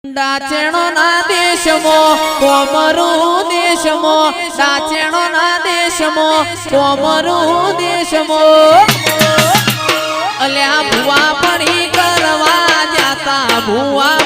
દાચેણો ના દેશમાં કોમરું દેશમાં દાચેણો ના દેશમાં કોમરું દેશમાં અલ્યા ભુવા પડી કરવા જાતા ભુવા